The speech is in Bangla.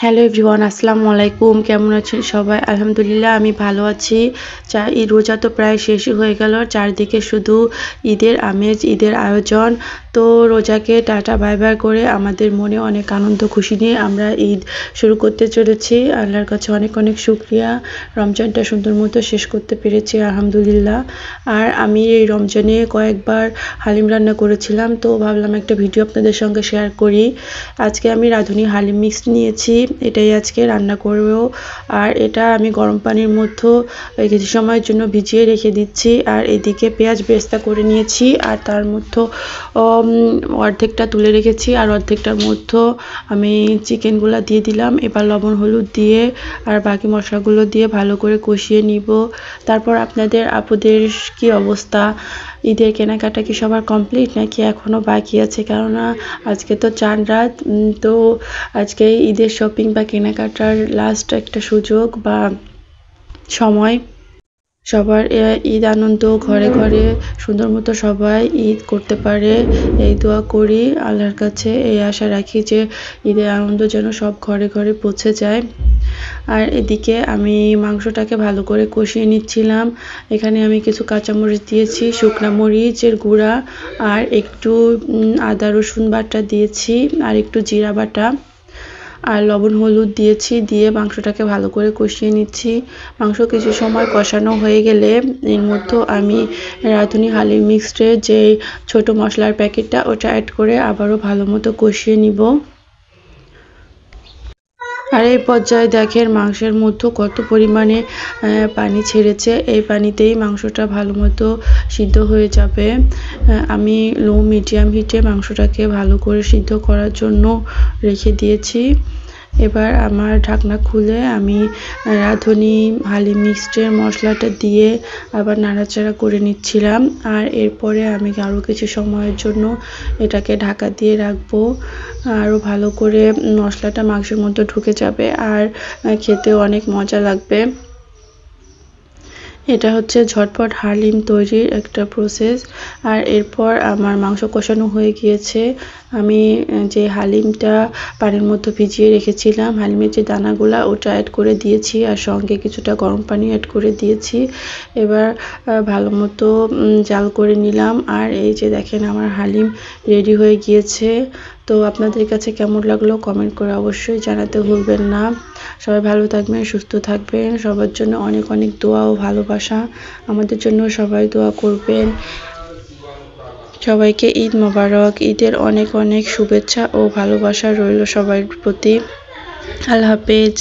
হ্যালো এভরিওয়ান, আসসালামু আলাইকুম। কেমন আছেন সবাই? আলহামদুলিল্লাহ আমি ভালো আছি। ঈদ রোজা তো প্রায় শেষই হয়ে গেল। চারদিকে শুধু ঈদের আমেজ, ঈদের আয়োজন। তো রোজাকে টাটা বাই বাই করে আমাদের মনে অনেক আনন্দ খুশি নিয়ে আমরা ঈদ শুরু করতে চলেছি। আল্লাহর কাছে অনেক অনেক শুকরিয়া, রমজানটা সুন্দর মতো শেষ করতে পেরেছি আলহামদুলিল্লাহ। আর আমি এই রমজানে কয়েকবার হালিম রান্না করেছিলাম, তো ভাবলাম একটা ভিডিও আপনাদের সঙ্গে শেয়ার করি। আজকে আমি রাঁধুনি হালিম মিক্স নিয়েছি, এটাই আজকে রান্না করব। আর এটা আমি গরম পানির মধ্যে কিছু সময়ের জন্য ভিজিয়ে রেখে দিচ্ছি। আর এদিকে পেঁয়াজ বেরেস্তা করে নিয়েছি, আর তার মধ্যে অর্ধেকটা তুলে রেখেছি, আর অর্ধেকটার মধ্যে আমি চিকেনগুলো দিয়ে দিলাম। এবার লবণ হলুদ দিয়ে আর বাকি মশলাগুলো দিয়ে ভালো করে কষিয়ে নিব। তারপর আপনাদের আপুদের কি অবস্থা? ঈদের কেনাকাটা কি সবার কমপ্লিট নাকি এখনও বাকি আছে? কেননা আজকে তো চাঁদ রাত, তো আজকে ঈদের শপিং বা কেনাকাটার লাস্ট একটা সুযোগ বা সময়। সবার ঈদ আনন্দ ঘরে ঘরে সুন্দর মতো সবাই ঈদ করতে পারে, এই দোয়া করি আল্লাহর কাছে, এই আশা রাখি যে ঈদের আনন্দ যেন সব ঘরে ঘরে পৌঁছে যায়। আর এদিকে আমি মাংসটাকে ভালো করে কষিয়ে নিচ্ছিলাম। এখানে আমি কিছু কাঁচামরিচ দিয়েছি, শুকনো মরিচের গুঁড়া, আর একটু আদা রসুন বাটা দিয়েছি, আর একটু জিরা বাটা, আর লবণ হলুদ দিয়েছি। দিয়ে মাংসটাকে ভালো করে কষিয়ে নিচ্ছি। মাংস কিছু সময় কষানো হয়ে গেলে এর মধ্যে আমি রাঁধুনি হালিম মিক্সডের যে ছোট মশলার প্যাকেটটা ওটা অ্যাড করে আবারও ভালো মতো কষিয়ে নিব। আর এই পর্যায়ে দেখেন মাংসের মধ্যে কত পরিমাণে পানি ছেড়েছে। এই পানিতেই মাংসটা ভালো মতো সিদ্ধ হয়ে যাবে। আমি লো মিডিয়াম হিটে মাংসটাকে ভালো করে সিদ্ধ করার জন্য রেখে দিয়েছি। এবার আমার ঢাকনা খুলে আমি রাঁধুনি হালিম মিক্সডের মশলাটা দিয়ে আবার নাড়াচাড়া করে নিচ্ছিলাম। আর এরপরে আমি আরও কিছু সময়ের জন্য এটাকে ঢাকা দিয়ে রাখবো, আরও ভালো করে মশলাটা মাংসের মধ্যে ঢুকে যাবে আর খেতেও অনেক মজা লাগবে। এটা হচ্ছে ঝটপট হালিম তৈরির একটা প্রসেস। আর এরপর আমার মাংস কষানো হয়ে গিয়েছে। আমি যে হালিমটা পানির মধ্যে ভিজিয়ে রেখেছিলাম, হালিমের যে দানাগুলা ওটা অ্যাড করে দিয়েছি, আর সঙ্গে কিছুটা গরম পানি অ্যাড করে দিয়েছি। এবার ভালো মতো জাল করে নিলাম। আর এই যে দেখেন আমার হালিম রেডি হয়ে গিয়েছে। তো আপনাদের কাছে কেমন লাগলো কমেন্ট করে অবশ্যই জানাতে ভুলবেন না। সবাই ভালো থাকবেন, সুস্থ থাকবেন। সবার জন্য অনেক অনেক দোয়া ও ভালোবাসা। আমাদের জন্য সবাই দোয়া করবেন। সবাইকে ঈদ মোবারক। ঈদের অনেক অনেক শুভেচ্ছা ও ভালোবাসা রইল সবার প্রতি। আল্লাহ হাফেজ।